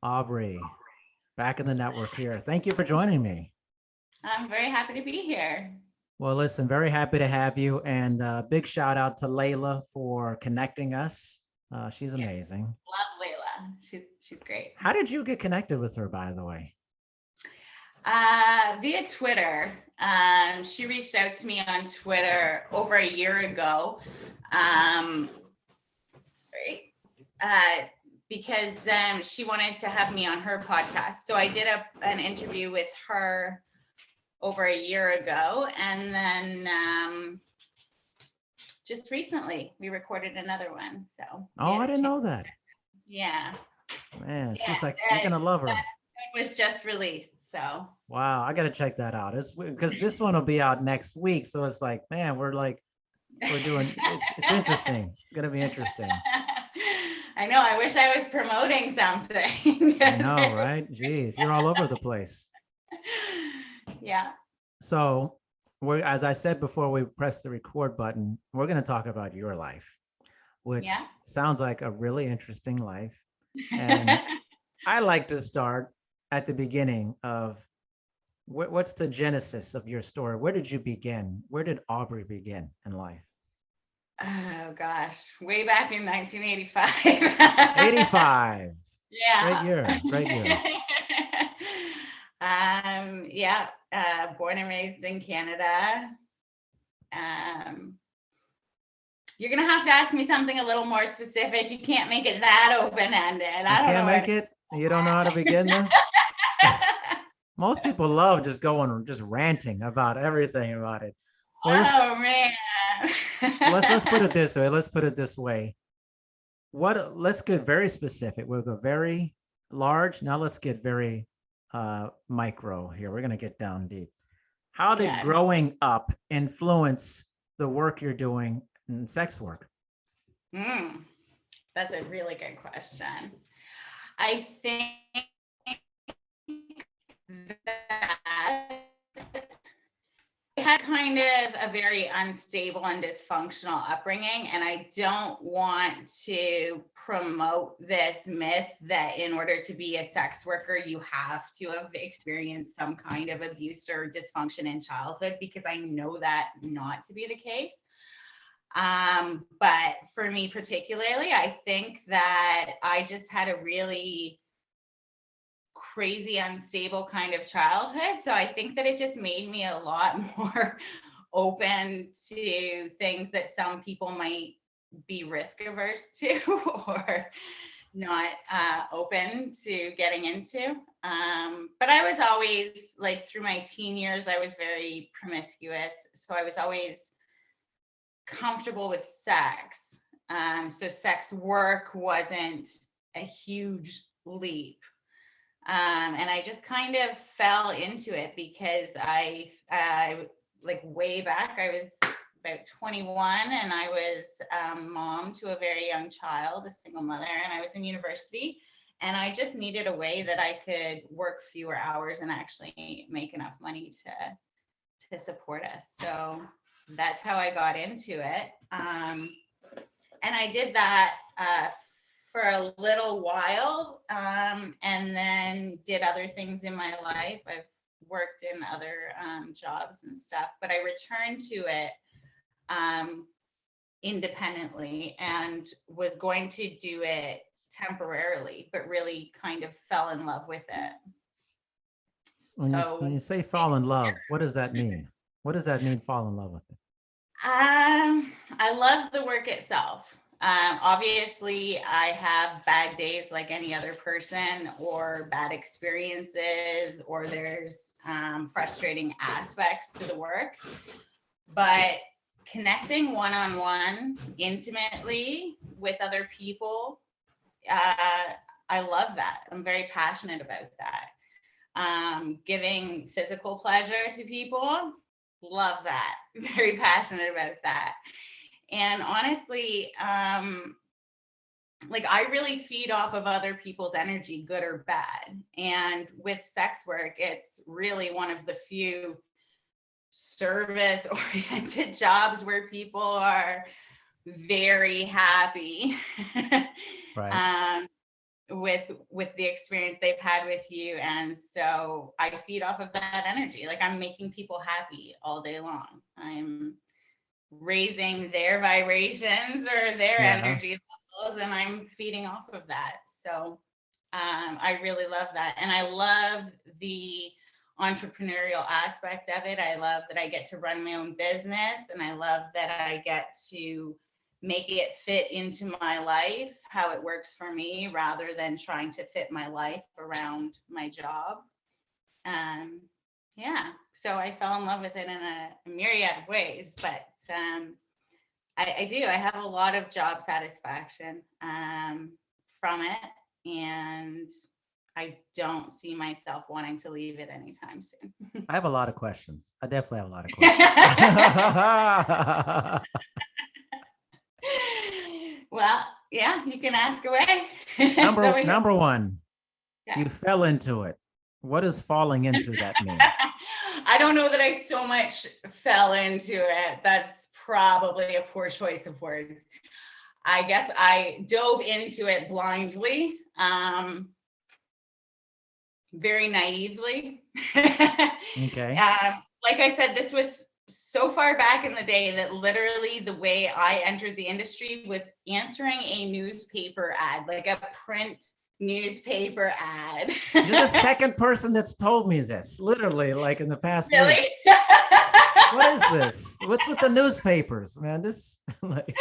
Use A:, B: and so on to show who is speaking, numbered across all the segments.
A: Aubry, back in the network here. Thank you for joining me.
B: I'm very happy to be here.
A: Well, listen, very happy to have you. And big shout out to Layla for connecting us. She's
B: Yeah,
A: amazing.
B: love Layla. She's great.
A: How did you get connected with her, by the way?
B: Via Twitter. She reached out to me on Twitter over a year ago. Um, right. Because she wanted to have me on her podcast. So I did an interview with her over a year ago, and then just recently we recorded another one. So we
A: Oh,
B: had
A: I
B: a
A: didn't
B: chance.
A: know that.
B: Yeah,
A: Man,
B: yeah.
A: she's like, you're gonna love
B: That
A: her.
B: was just released. So
A: Wow, I gotta check that out. It's because this one will be out next week. So it's like, man, we're doing it's interesting. It's gonna be interesting.
B: I know. I wish I was promoting something.
A: I know, right? Jeez, you're all over the place.
B: Yeah.
A: So, as I said before we press the record button, we're going to talk about your life,
B: Yeah.
A: which sounds like a really interesting life. And I like to start at the beginning of what's the genesis of your story? Where did you begin? Where did Aubry begin in life?
B: Oh gosh, way back in 1985.
A: 85. Great
B: Yeah.
A: year. Great year.
B: Yeah, born and raised in Canada. Um, you're gonna have to ask me something a little more specific. You can't make it that open-ended.
A: You
B: I don't know
A: can't
B: where
A: make
B: to
A: it? You don't know how to begin this? Most people love just going, just ranting about everything about it. Well,
B: Oh man.
A: let's put it this way. Let's put it this way. Let's get very specific. We'll go very large. Now let's get very micro here. We're gonna get down deep. How did
B: Yeah.
A: growing up influence the work you're doing in sex work?
B: That's a really good question. I think that I had kind of a very unstable and dysfunctional upbringing, and I don't want to promote this myth that in order to be a sex worker, you have to have experienced some kind of abuse or dysfunction in childhood, because I know that not to be the case. But for me particularly, I think that I just had a really crazy unstable kind of childhood, so I think that it just made me a lot more open to things that some people might be risk averse to or not open to getting into. But I was always, like, through my teen years, I was very promiscuous, so I was always comfortable with sex. So sex work wasn't a huge leap. And I just kind of fell into it because like, way back, I was about 21, and I was mom to a very young child, a single mother, and I was in university, and I just needed a way that I could work fewer hours and actually make enough money to support us. So that's how I got into it. And I did that for a little while, and then did other things in my life. I've worked in other jobs and stuff, but I returned to it independently and was going to do it temporarily, but really kind of fell in love with it.
A: When you
B: So
A: say fall in love, what does that mean? What does that mean, fall in love with it?
B: I love the work itself. Obviously, I have bad days like any other person, or bad experiences, or there's frustrating aspects to the work. But connecting one-on-one intimately with other people, I love that. I'm very passionate about that. Giving physical pleasure to people, love that. Very passionate about that. And honestly, like, I really feed off of other people's energy, good or bad. And with sex work, it's really one of the few service oriented jobs where people are very happy.
A: Right.
B: um, with the experience they've had with you. And so I feed off of that energy. Like, I'm making people happy all day long. I'm raising their vibrations or their energy levels, and I'm feeding off of that. So I really love that. And I love the entrepreneurial aspect of it. I love that I get to run my own business, and I love that I get to make it fit into my life, how it works for me, rather than trying to fit my life around my job. Yeah, so I fell in love with it in a myriad of ways, but I do. I have a lot of job satisfaction from it, and I don't see myself wanting to leave it anytime soon.
A: I have a lot of questions. I definitely have a lot of questions.
B: Well, yeah, you can ask away.
A: Number one,
B: yeah.
A: You fell into it. What does falling into that mean?
B: I don't know that I so much fell into it. That's probably a poor choice of words. I guess I dove into it blindly, very naively.
A: Okay.
B: Like I said, this was so far back in the day that literally the way I entered the industry was answering a newspaper ad, like a print newspaper ad.
A: You're the second person that's told me this, literally, like in the past
B: really?
A: week. What is this? What's with the newspapers, man? This like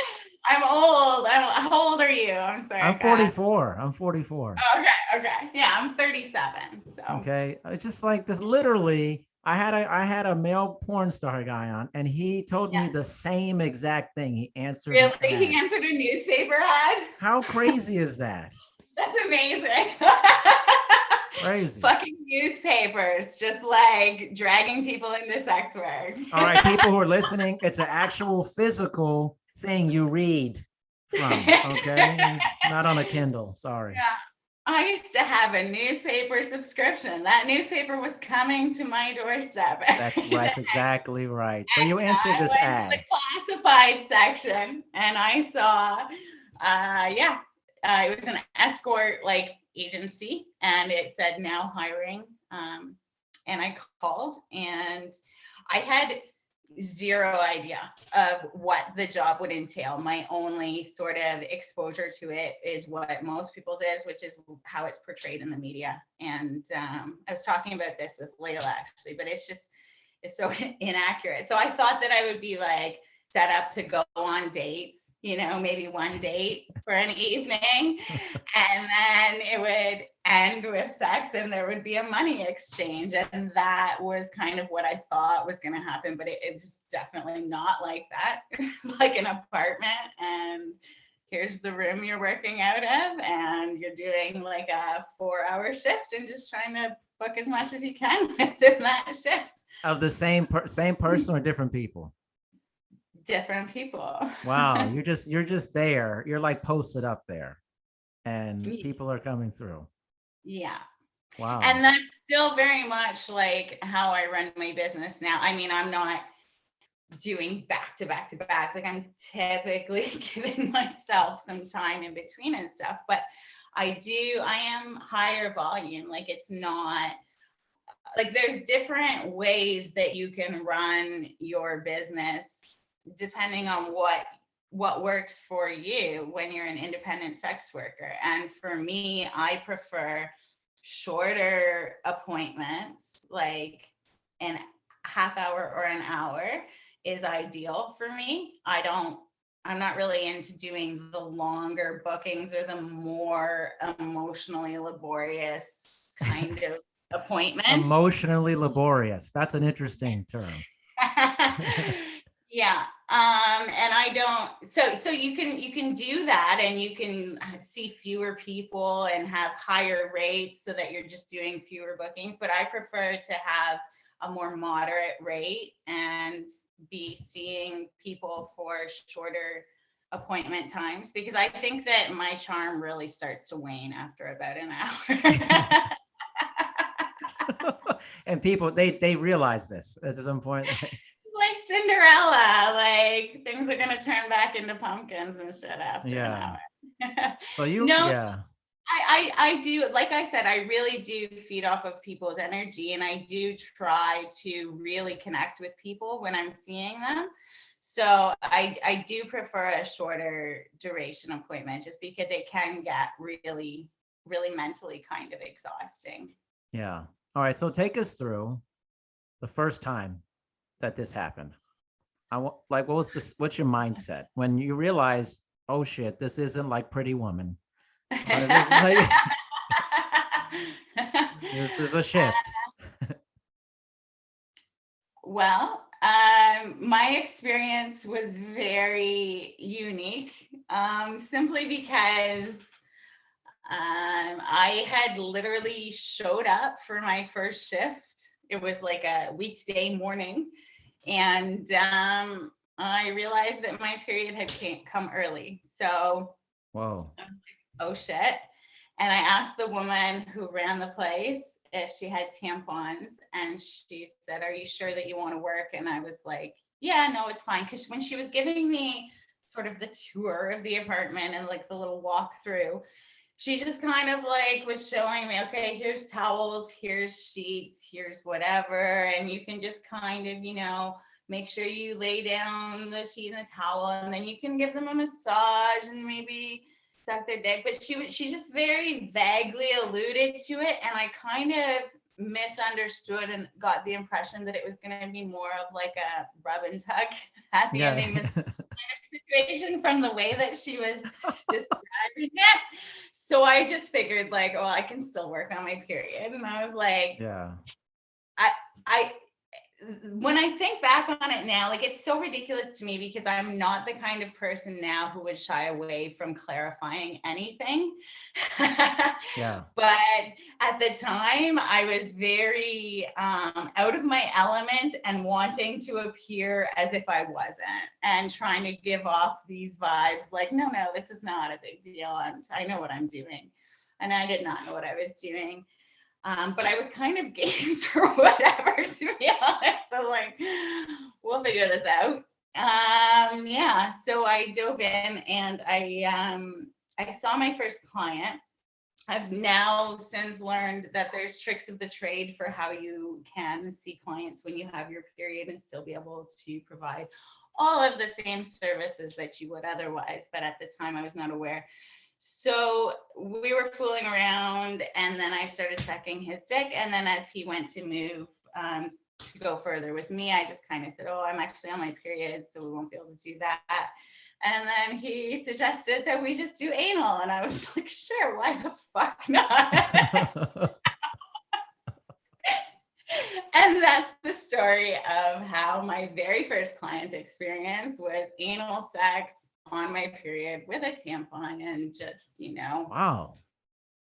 B: I'm old. How old are you? I'm sorry.
A: I'm 44. I'm 44.
B: Oh, okay. Yeah, I'm 37. So
A: okay. It's just like this. Literally, I had a male porn star guy on, and he told me the same exact thing. He answered.
B: Really? He answered a newspaper ad?
A: How crazy is that?
B: That's amazing.
A: Crazy.
B: Fucking newspapers, just like dragging people into sex work.
A: All right, people who are listening, it's an actual physical thing you read from, okay? It's not on a Kindle, sorry.
B: Yeah. I used to have a newspaper subscription. That newspaper was coming to my doorstep.
A: That's exactly right. So you answered this ad.
B: The classified section, and I saw, it was an escort like agency, and it said now hiring. And I called, and I had zero idea of what the job would entail. My only sort of exposure to it is what most people's is, which is how it's portrayed in the media. And I was talking about this with Layla actually, but it's so inaccurate. So I thought that I would be like set up to go on dates, maybe one date for an evening, and then it would end with sex and there would be a money exchange. And that was kind of what I thought was going to happen, but it was definitely not like that. It was like an apartment, and here's the room you're working out of, and you're doing like a 4-hour shift and just trying to book as much as you can within that shift.
A: Of the same person or different people?
B: Different people.
A: Wow, you're just there. You're like posted up there, and people are coming through.
B: Yeah.
A: Wow.
B: And that's still very much like how I run my business now. I mean, I'm not doing back to back to back. Like, I'm typically giving myself some time in between and stuff, but I am higher volume. Like, it's not like there's different ways that you can run your business depending on what works for you when you're an independent sex worker. And for me, I prefer shorter appointments, like an half hour or an hour is ideal for me. I'm not really into doing the longer bookings or the more emotionally laborious kind of appointments.
A: Emotionally laborious. That's an interesting term.
B: Yeah. And I don't, so you can do that, and you can see fewer people and have higher rates so that you're just doing fewer bookings. But I prefer to have a more moderate rate and be seeing people for shorter appointment times, because I think that my charm really starts to wane after about an hour.
A: And people, they realize this at some point.
B: Like Cinderella, like things are gonna turn back into pumpkins and shit after an hour.
A: So
B: I do, like I said, I really do feed off of people's energy, and I do try to really connect with people when I'm seeing them. So I do prefer a shorter duration appointment, just because it can get really, really mentally kind of exhausting.
A: Yeah. All right. So take us through the first time that this happened. Like, what was this? What's your mindset when you realize, oh shit, this isn't like Pretty Woman? This is like, this is a shift.
B: Well, my experience was very unique, simply because I had literally showed up for my first shift. It was like a weekday morning, and I realized that my period had come early. So,
A: Whoa.
B: oh shit. And I asked the woman who ran the place if she had tampons, and she said, "Are you sure that you want to work?" And I was like, "Yeah, no, it's fine." Because when she was giving me sort of the tour of the apartment and like the little walkthrough, she just kind of like was showing me, okay, here's towels, here's sheets, here's whatever, and you can just kind of, make sure you lay down the sheet and the towel, and then you can give them a massage and maybe suck their dick. But she just very vaguely alluded to it, and I kind of misunderstood and got the impression that it was going to be more of like a rub and tug, happy ending situation from the way that she was describing it. So I just figured like, oh, I can still work on my period. And I was like,
A: Yeah.
B: I when I think back on it now, like, it's so ridiculous to me, because I'm not the kind of person now who would shy away from clarifying anything.
A: Yeah.
B: But at the time, I was very out of my element and wanting to appear as if I wasn't, and trying to give off these vibes like, no, this is not a big deal. I know what I'm doing. And I did not know what I was doing. But I was kind of game for whatever, to be honest. So like, we'll figure this out. Yeah. So I dove in, and I saw my first client. I've now since learned that there's tricks of the trade for how you can see clients when you have your period and still be able to provide all of the same services that you would otherwise. But at the time, I was not aware. So we were fooling around, and then I started sucking his dick. And then as he went to move to go further with me, I just kind of said, "Oh, I'm actually on my period, so we won't be able to do that." And then he suggested that we just do anal. And I was like, sure, why the fuck not? And that's the story of how my very first client experience was anal sex on my period with a tampon, and just,
A: Wow.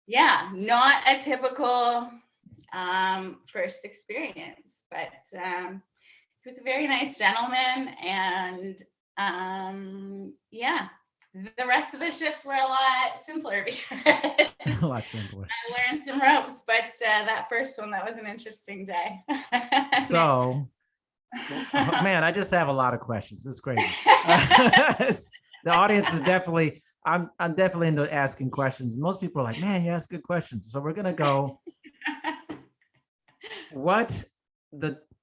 B: Yeah, not a typical first experience, but he was a very nice gentleman, and yeah, the rest of the shifts were a lot simpler because
A: A lot simpler.
B: I learned some ropes, but that first one, that was an interesting day.
A: So, oh, man, I just have a lot of questions. This is crazy. The audience is definitely, I'm definitely into asking questions. Most people are like, man, you ask good questions. So we're going to go,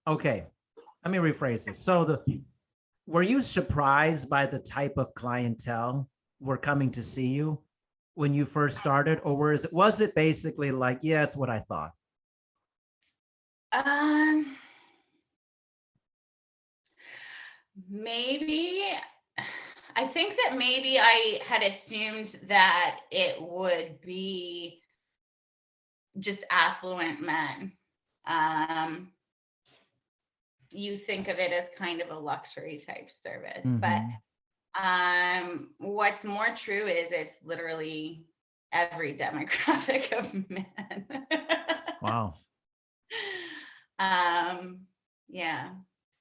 A: okay, let me rephrase this. So were you surprised by the type of clientele were coming to see you when you first started? Or was it basically like, yeah, it's what I thought?
B: Maybe. I think that maybe I had assumed that it would be just affluent men. You think of it as kind of a luxury type service, but what's more true is it's literally every demographic of men.
A: Wow.
B: Yeah.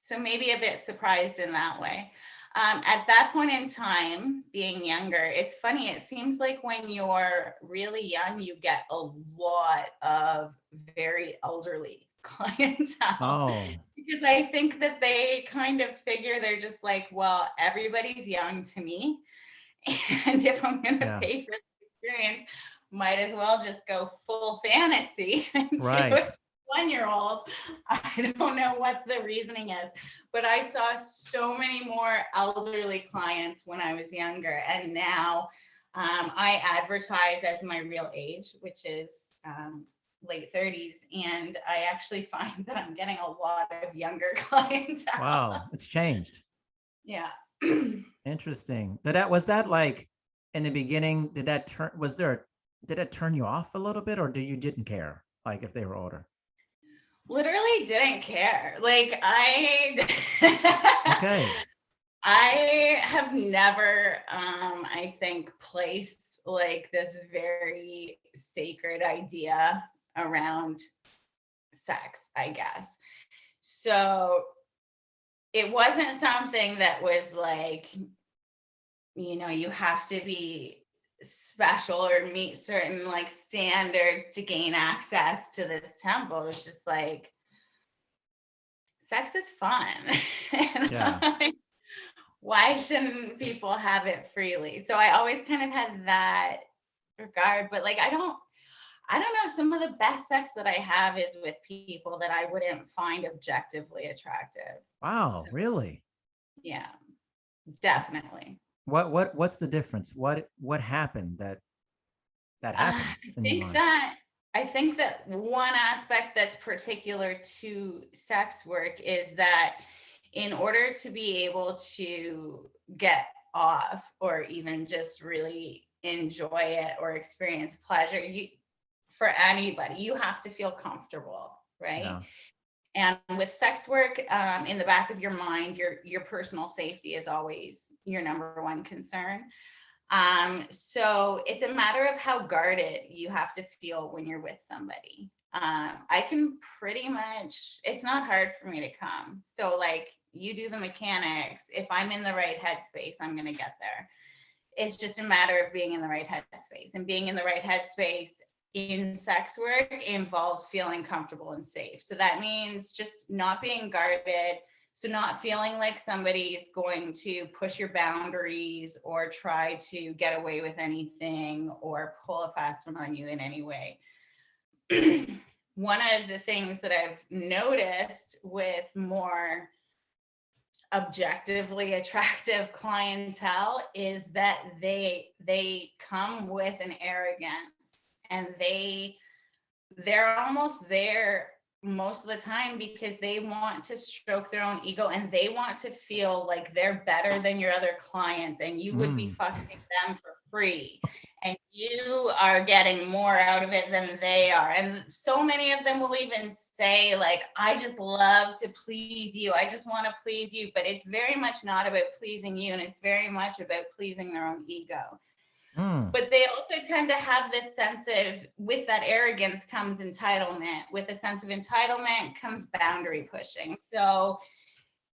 B: So maybe a bit surprised in that way. At that point in time, being younger, it's funny. It seems like when you're really young, you get a lot of very elderly clientele.
A: Oh.
B: Because I think that they kind of figure, they're just like, well, everybody's young to me. And if I'm going to pay for the experience, might as well just go full fantasy and do
A: Right.
B: it 1-year-old. I don't know what the reasoning is, but I saw so many more elderly clients when I was younger. And now I advertise as my real age, which is late 30s. And I actually find that I'm getting a lot of younger clientele.
A: Wow. It's changed.
B: Yeah.
A: Interesting. Was that like in the beginning, did that turn you off a little bit, or you didn't care? Like if they were older?
B: Literally didn't care. Like
A: Okay.
B: I have never, I think, placed like this very sacred idea around sex, I guess. So it wasn't something that was like, you have to be special or meet certain like standards to gain access to this temple. It was just like, sex is fun. And
A: Yeah.
B: why shouldn't people have it freely? So I always kind of had that regard, but like I don't know, some of the best sex that I have is with people that I wouldn't find objectively attractive.
A: Wow.
B: So
A: Really?
B: yeah, definitely.
A: What's the difference? What happened that happens in your mind?
B: I think that one aspect that's particular to sex work is that in order to be able to get off or even just really enjoy it or experience pleasure, for anybody, you have to feel comfortable, right?
A: Yeah.
B: And with sex work, in the back of your mind, your personal safety is always your number one concern. So it's a matter of how guarded you have to feel when you're with somebody. I can pretty much, it's not hard for me to come. So like you do the mechanics, if I'm in the right headspace, I'm going to get there. It's just a matter of being in the right headspace, and being in the right headspace in sex work involves feeling comfortable and safe. So that means just not being guarded. So not feeling like somebody is going to push your boundaries or try to get away with anything or pull a fast one on you in any way. One of the things that I've noticed with more objectively attractive clientele is that they come with an arrogance, and they're almost there most of the time because they want to stroke their own ego, and they want to feel like they're better than your other clients, and you would be fucking them for free, and you are getting more out of it than they are. And so many of them will even say like, I just love to please you, I just want to please you. But it's very much not about pleasing you, and it's very much about pleasing their own ego. But they also tend to have this sense of, with that arrogance comes entitlement. With a sense of entitlement comes boundary pushing. So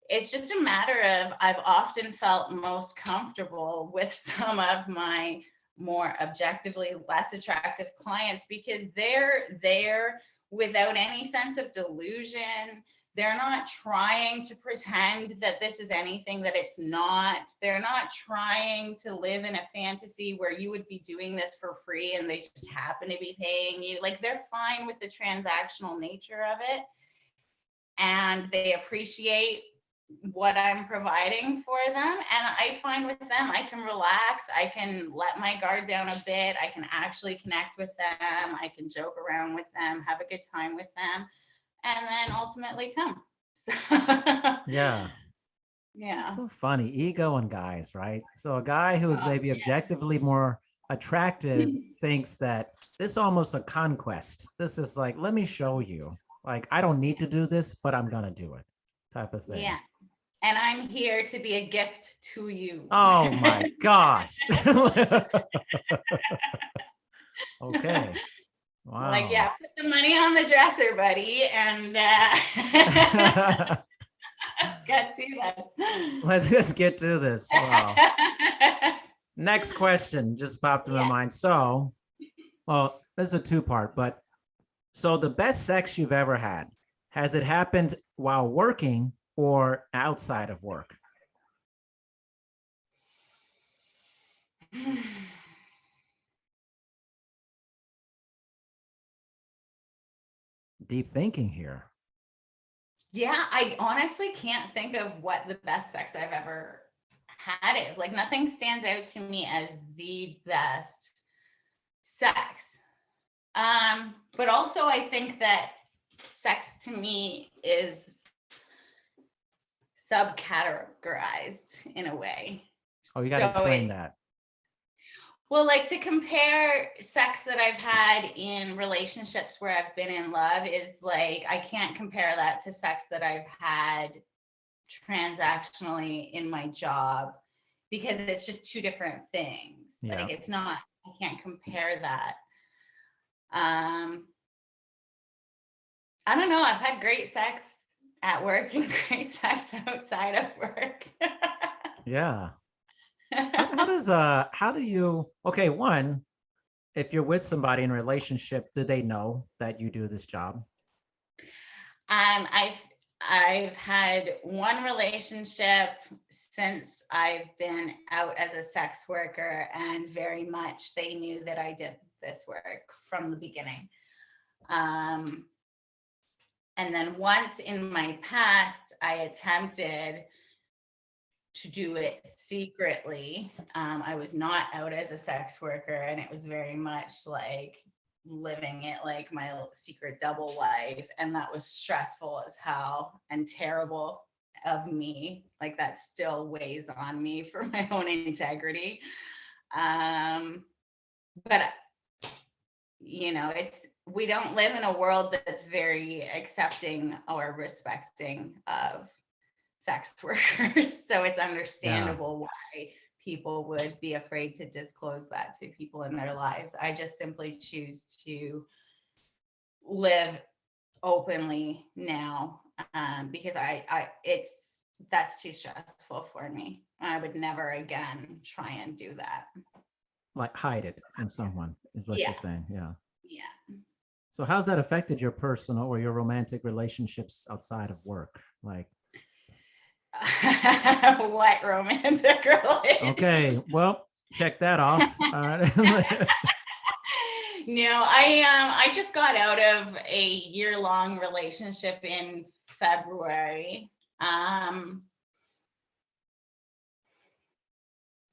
B: it's just a matter of, I've often felt most comfortable with some of my more objectively less attractive clients because they're there without any sense of delusion. They're not trying to pretend that this is anything that it's not. They're not trying to live in a fantasy where you would be doing this for free and they just happen to be paying you. Like, they're fine with the transactional nature of it, and they appreciate what I'm providing for them. And I find with them, I can relax, I can let my guard down a bit, I can actually connect with them, I can joke around with them, have a good time with them, and then ultimately come. So,
A: Yeah.
B: yeah.
A: It's so funny. Ego and guys, right? So a guy who is maybe objectively more attractive thinks that this is almost a conquest. This is like, let me show you. Like, I don't need to do this, but I'm gonna do it, type of thing.
B: Yeah. And I'm here to be a gift to you.
A: Oh my gosh. Okay. Wow.
B: Like, yeah, put the money on the dresser, buddy, and get to this.
A: Let's just get to this. Wow. Next question just popped in my mind. So, well, this is a two-part, but so the best sex you've ever had, has it happened while working or outside of work? Deep thinking here.
B: Yeah, I honestly can't think of what the best sex I've ever had is. Like nothing stands out to me as the best sex. But also I think that sex to me is subcategorized in a way.
A: Oh, you got to
B: So
A: explain
B: it's,
A: that.
B: well, like to compare sex that I've had in relationships where I've been in love is like, I can't compare that to sex that I've had transactionally in my job because it's just two different things.
A: Yeah.
B: Like it's not, I can't compare that. I don't know. I've had great sex at work and great sex outside of work.
A: Yeah. How do you, okay, one, if you're with somebody in a relationship, do they know that you do this job?
B: I've had one relationship since I've been out as a sex worker, and very much they knew that I did this work from the beginning. And then once in my past, I attempted to do it secretly. I was not out as a sex worker, and it was very much like living it like my secret double life. And that was stressful as hell and terrible of me. Like that still weighs on me for my own integrity. But you know, we don't live in a world that's very accepting or respecting of sex workers. So it's understandable why people would be afraid to disclose that to people in their lives. I just simply choose to live openly now because that's too stressful for me. I would never again try and do that.
A: Like hide it from someone is what
B: Yeah.
A: you're saying. Yeah.
B: Yeah.
A: So how's that affected your personal or your romantic relationships outside of work? Like,
B: what romantic relationship?
A: okay, well, check that off. All right.
B: No, I just got out of a year-long relationship in February.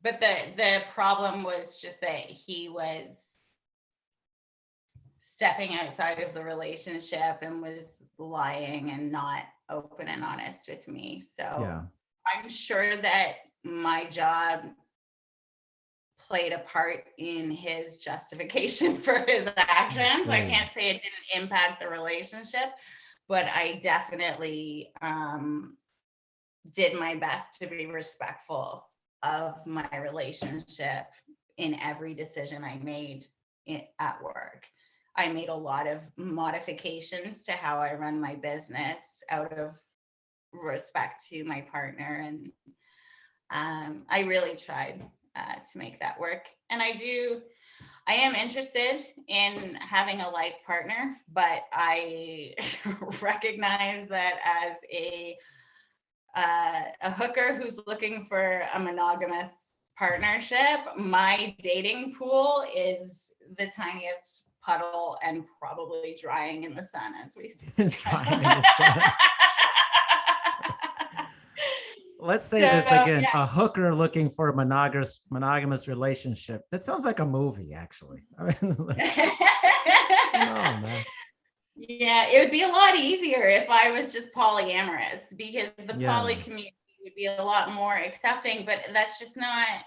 B: But the problem was just that he was stepping outside of the relationship and was lying and not open and honest with me. So
A: Yeah.
B: I'm sure that my job played a part in his justification for his actions. I can't say it didn't impact the relationship, but I definitely did my best to be respectful of my relationship in every decision I made at work. I made a lot of modifications to how I run my business out of respect to my partner. And I really tried to make that work. And I am interested in having a life partner, but I recognize that as a hooker who's looking for a monogamous partnership, my dating pool is the tiniest puddle and probably drying in the sun as we speak.
A: It's drying in the sun. Let's say this again. Yeah. A hooker looking for a monogamous relationship. That sounds like a movie, actually. I mean, like,
B: oh, man. Yeah, it would be a lot easier if I was just polyamorous, because the poly community would be a lot more accepting, but it's just not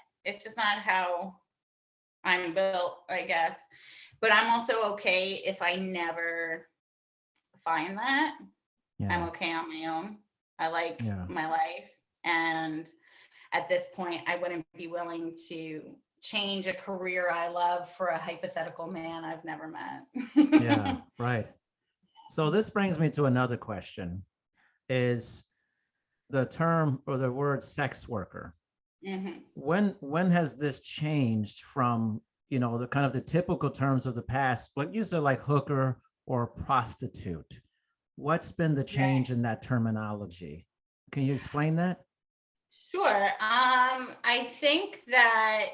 B: how I'm built, I guess. But I'm also okay if I never find that. Yeah. I'm okay on my own. I like my life. And at this point, I wouldn't be willing to change a career I love for a hypothetical man I've never met.
A: Yeah, right. So this brings me to another question. Is the term or the word sex worker, when has this changed from, you know, the kind of the typical terms of the past, like you said, like hooker or prostitute? What's been the change in that terminology? Can you explain that?
B: Sure. I think that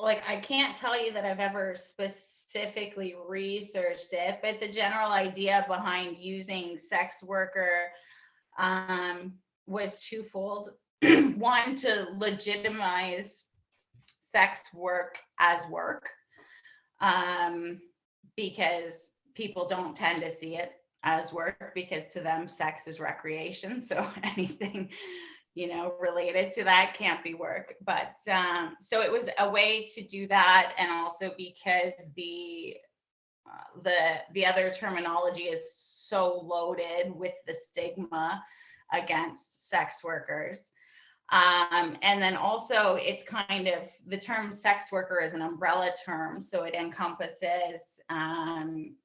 B: like, I can't tell you that I've ever specifically researched it, but the general idea behind using sex worker was twofold. One, to legitimize sex work as work, because people don't tend to see it as work, because to them sex is recreation, so anything related to that can't be work. But so it was a way to do that, and also because the other terminology is so loaded with the stigma against sex workers. And then also it's kind of, the term sex worker is an umbrella term. So it encompasses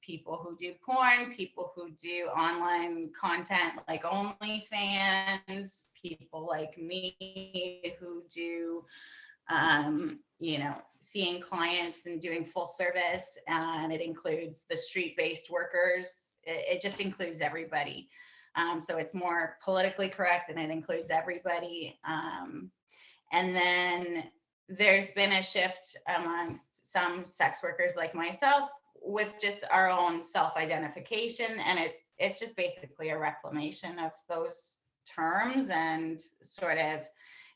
B: people who do porn, people who do online content like OnlyFans, people like me who do, seeing clients and doing full service. And it includes the street-based workers. It just includes everybody. So it's more politically correct, and it includes everybody. And then there's been a shift amongst some sex workers like myself with just our own self-identification. And it's just basically a reclamation of those terms, and sort of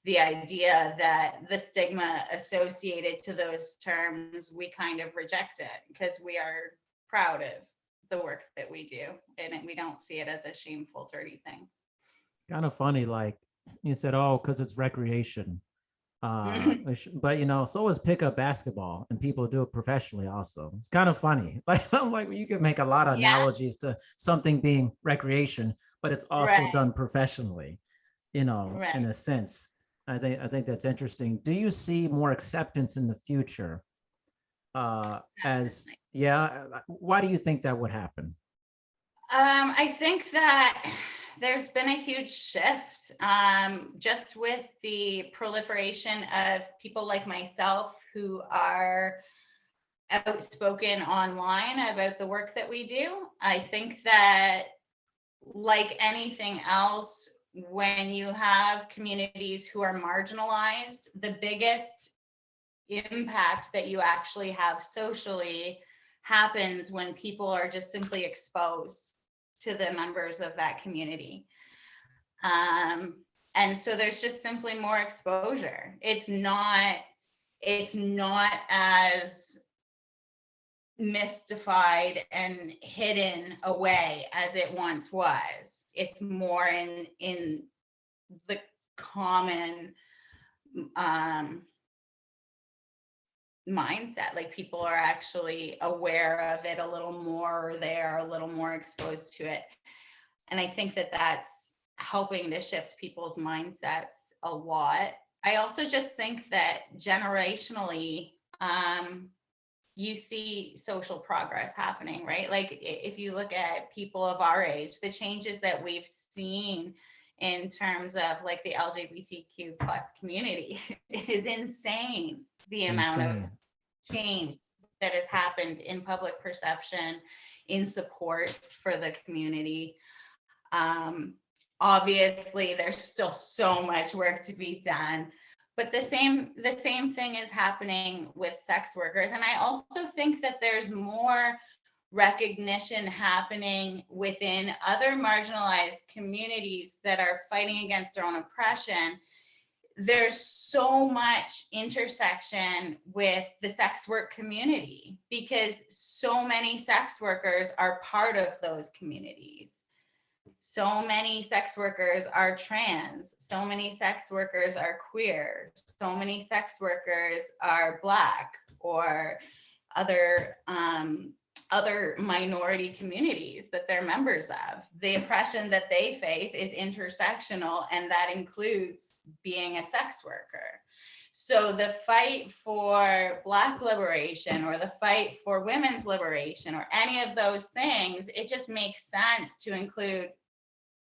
B: the idea that the stigma associated to those terms, we kind of reject it because we are proud of the work that we do, and we don't see it as a shameful, dirty thing.
A: Kind of funny, like you said, oh, because it's recreation. But so is pickup basketball, and people do it professionally also. It's kind of funny. Like I'm like, you can make a lot of
B: Yeah,
A: analogies to something being recreation, but it's also
B: right,
A: done professionally, in
B: right.
A: a sense. I think that's interesting. Do you see more acceptance in the future? As
B: Definitely.
A: yeah, why do you think that would happen?
B: I think that there's been a huge shift, just with the proliferation of people like myself who are outspoken online about the work that we do. I think that, like anything else, when you have communities who are marginalized, the biggest impact that you actually have socially happens when people are just simply exposed to the members of that community. And so there's just simply more exposure. It's not as mystified and hidden away as it once was. It's more in the common mindset. Like, people are actually aware of it a little more, or they're a little more exposed to it. And I think that that's helping to shift people's mindsets a lot. I also just think that generationally, you see social progress happening, right? Like, if you look at people of our age, the changes that we've seen in terms of like the LGBTQ plus community is insane. The amount of
A: Insane.
B: change that has happened in public perception, in support for the community. Obviously, there's still so much work to be done, but the same thing is happening with sex workers. And I also think that there's more recognition happening within other marginalized communities that are fighting against their own oppression. There's so much intersection with the sex work community because so many sex workers are part of those communities. So many sex workers are trans, so many sex workers are queer, so many sex workers are Black or other minority communities that they're members of. The oppression that they face is intersectional, and that includes being a sex worker. So the fight for Black liberation, or the fight for women's liberation, or any of those things, it just makes sense to include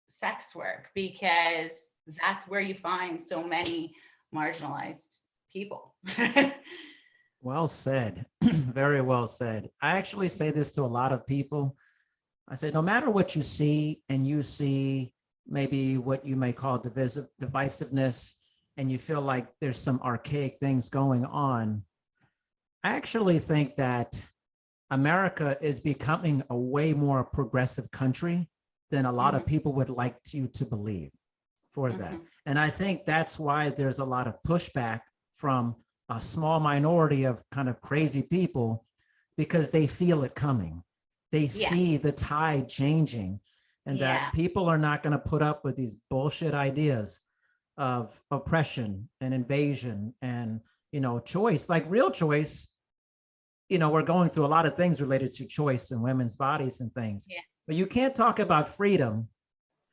B: sex work, because that's where you find so many marginalized people.
A: Well said. Very well said. I actually say this to a lot of people. I say, no matter what you see, and you see maybe what you may call divisiveness, and you feel like there's some archaic things going on, I actually think that America is becoming a way more progressive country than a lot of
B: Mhm,
A: people would like you to believe for that.
B: mhm.
A: And I think that's why there's a lot of pushback from a small minority of kind of crazy people because they feel it coming. They
B: Yeah,
A: see the tide changing and that
B: yeah.
A: people are not going to put up with these bullshit ideas of oppression and invasion and, choice, like real choice. We're going through a lot of things related to choice and women's bodies and things.
B: Yeah.
A: But you can't talk about freedom,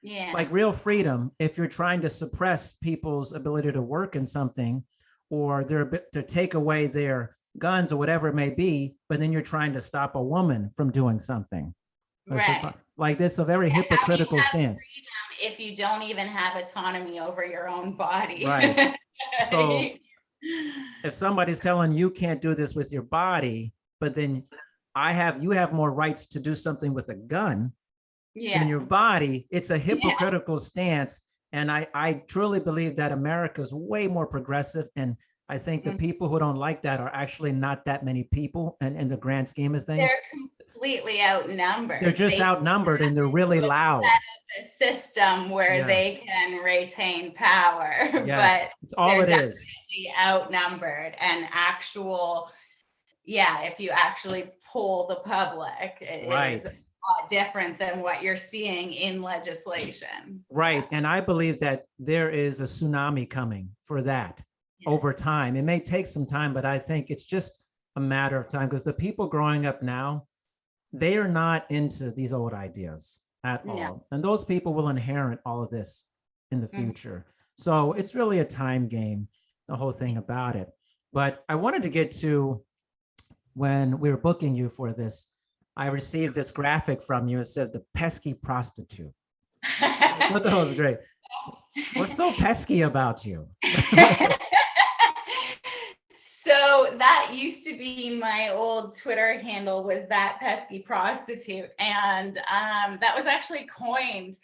B: Yeah.
A: like real freedom, if you're trying to suppress people's ability to work in something or to take away their guns or whatever it may be, but then you're trying to stop a woman from doing something.
B: Right.
A: Like this, a very
B: How do you
A: hypocritical
B: have
A: stance.
B: freedom if you don't even have autonomy over your own body?
A: Right. So if somebody's telling you can't do this with your body, but then you have more rights to do something with a gun than
B: Yeah.
A: your body, it's a
B: Yeah.
A: hypocritical stance. And I truly believe that America is way more progressive. And I think the
B: Mm.
A: people who don't like that are actually not that many people and in the grand scheme of things.
B: They're completely
A: They're
B: outnumbered.
A: just
B: They
A: outnumbered and they're really
B: set
A: loud.
B: a system where
A: Yeah.
B: they can retain power, but
A: Yes. It's all
B: they're
A: it is.
B: definitely outnumbered and if you actually poll the public, it is
A: Right.
B: a lot different than what you're seeing in legislation.
A: Right. And I believe that there is a tsunami coming for that
B: Yeah.
A: over time. It may take some time, but I think it's just a matter of time because the people growing up now, they are not into these old ideas at
B: Yeah.
A: all. And those people will inherit all of this in the
B: Mhm.
A: future. So it's really a time game, the whole thing about it. But I wanted to get to when we were booking you for this, I received this graphic from you. It says the pesky prostitute. I thought that was great. What's so pesky about you?
B: So that used to be my old Twitter handle, was that pesky prostitute, and that was actually coined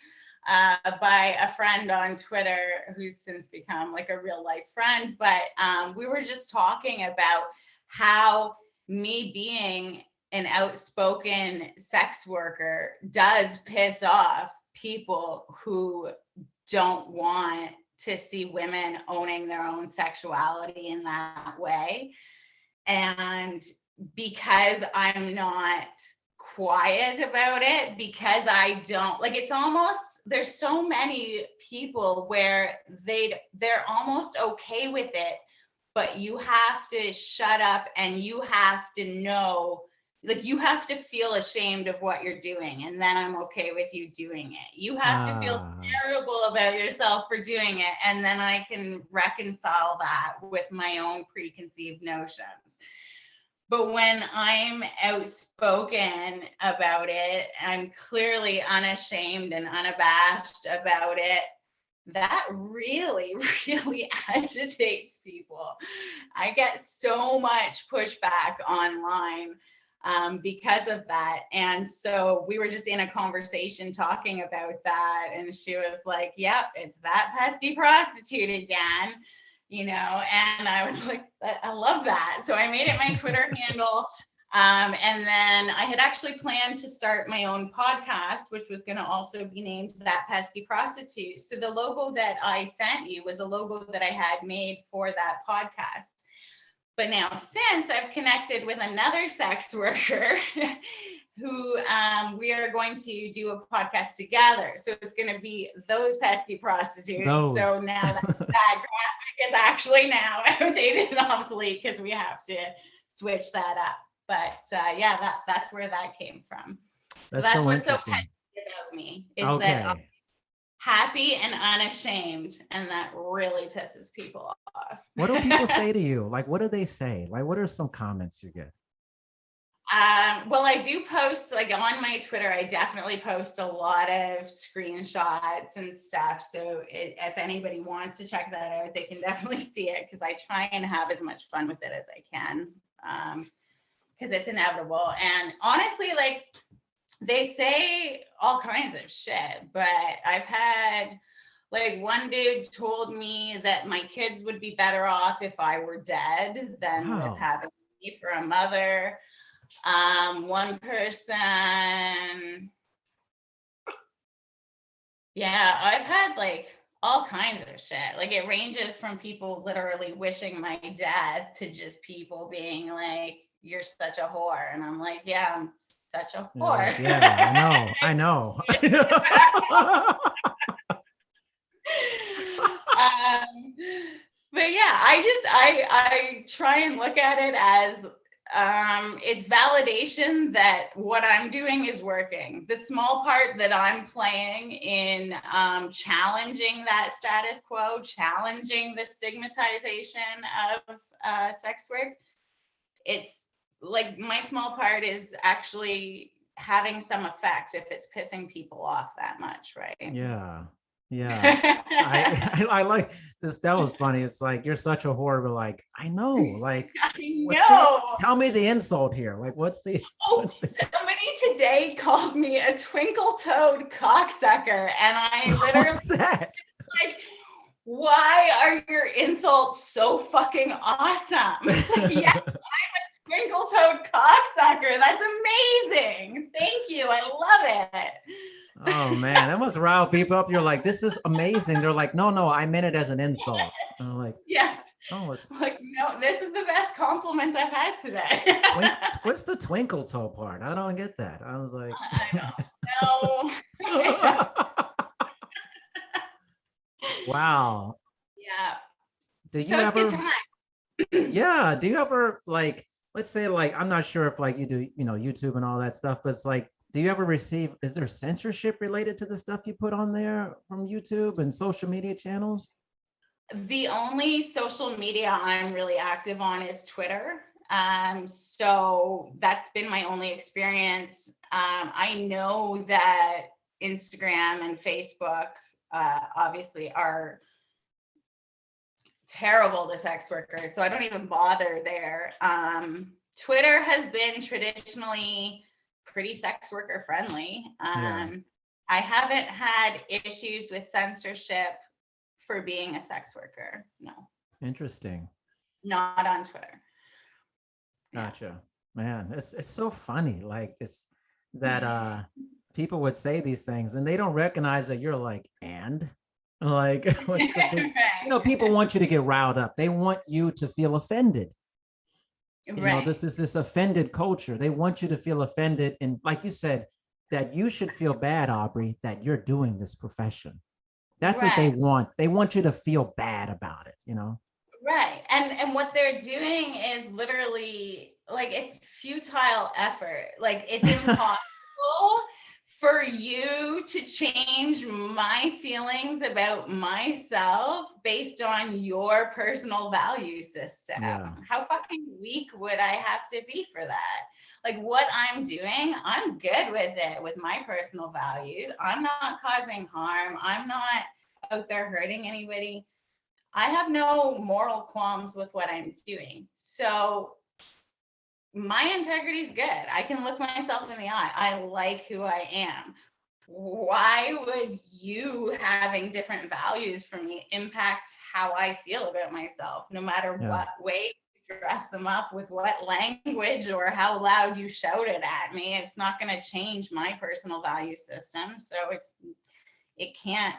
B: by a friend on Twitter who's since become like a real life friend. But we were just talking about how me being an outspoken sex worker does piss off people who don't want to see women owning their own sexuality in that way. And because I'm not quiet about it, because I don't like, it's almost, there's so many people where they're almost okay with it, but you have to shut up and you have to know, like, you have to feel ashamed of what you're doing, and then I'm okay with you doing it. You have to feel terrible about yourself for doing it, and then I can reconcile that with my own preconceived notions. But when I'm outspoken about it, I'm clearly unashamed and unabashed about it, that really, really agitates people. I get so much pushback online because of that. And so we were just in a conversation talking about that. And she was like, yep, it's that pesky prostitute again, and I was like, I love that. So I made it my Twitter handle. And then I had actually planned to start my own podcast, which was going to also be named That Pesky Prostitute. So the logo that I sent you was a logo that I had made for that podcast. But now, since I've connected with another sex worker who we are going to do a podcast together. So it's going to be Those Pesky Prostitutes. So now that graphic is actually now outdated and obsolete because we have to switch that up. But that's where that came from. So that's what's so pesky about me, is that I'm happy and unashamed, and that really pisses people off.
A: What do people say to you? Like, what do they say? Like, what are some comments you get?
B: Well, I do post, like, on my Twitter, I definitely post a lot of screenshots and stuff. So if anybody wants to check that out, they can definitely see it, because I try and have as much fun with it as I can, because it's inevitable. And honestly, like, they say all kinds of shit, but I've had, like, one dude told me that my kids would be better off if I were dead than with having me for a mother. One person, yeah, I've had like all kinds of shit. Like it ranges from people literally wishing my death to just people being like, "You're such a whore," and I'm like, "Yeah, I'm such a
A: You're
B: whore."
A: like, yeah, I know.
B: But yeah, I try and look at it as it's validation that what I'm doing is working. The small part that I'm playing in challenging that status quo, challenging the stigmatization of sex work, it's like my small part is actually having some effect if it's pissing people off that much, right?
A: Yeah. I like this. That was funny. It's like, you're such a whore, but like, I know, like,
B: I
A: what's the,
B: know.
A: tell me the insult here. Like, what's the,
B: Somebody today called me a twinkle-toed cocksucker, and I literally
A: what's that?
B: like, why are your insults so fucking awesome? Like, yeah, I'm a twinkle-toed cocksucker. That's amazing. Thank you. I love it.
A: Oh man, that must rile people up. You're like, this is amazing. They're like, no, I meant it as an insult. And I'm like,
B: yes.
A: oh, it's
B: like, no, this is the best compliment I've had today.
A: what's the twinkle toe part? I don't get that. I was like,
B: no.
A: Wow.
B: Yeah.
A: Do you
B: So it's good
A: ever,
B: time.
A: yeah, do you ever like, let's say like, I'm not sure if like you do, YouTube and all that stuff, but it's like, do you ever receive, is there censorship related to the stuff you put on there from YouTube and social media channels?
B: The only social media I'm really active on is Twitter. So that's been my only experience. I know that Instagram and Facebook obviously are terrible to sex workers, so I don't even bother there. Twitter has been traditionally pretty sex worker friendly. I haven't had issues with censorship for being a sex worker. No.
A: Interesting.
B: Not on Twitter.
A: Gotcha. Man, it's so funny. Like it's that people would say these things and they don't recognize that you're like, and like what's the big, people want you to get riled up. They want you to feel offended. This is this offended culture. They want you to feel offended. And like you said, that you should feel bad, Aubry, that you're doing this profession. That's what they want. They want you to feel bad about it,
B: Right. And what they're doing is literally like, it's futile effort. Like it's impossible for you to change my feelings about myself based on your personal value system. Yeah. How fucking weak would I have to be for that? Like what I'm doing, I'm good with it, with my personal values. I'm not causing harm. I'm not out there hurting anybody. I have no moral qualms with what I'm doing. So my integrity is good. I can look myself in the eye. I like who I am. Why would you having different values for me impact how I feel about myself, no matter what way you dress them up, with what language or how loud you shout it at me? It's not going to change my personal value system. So it can't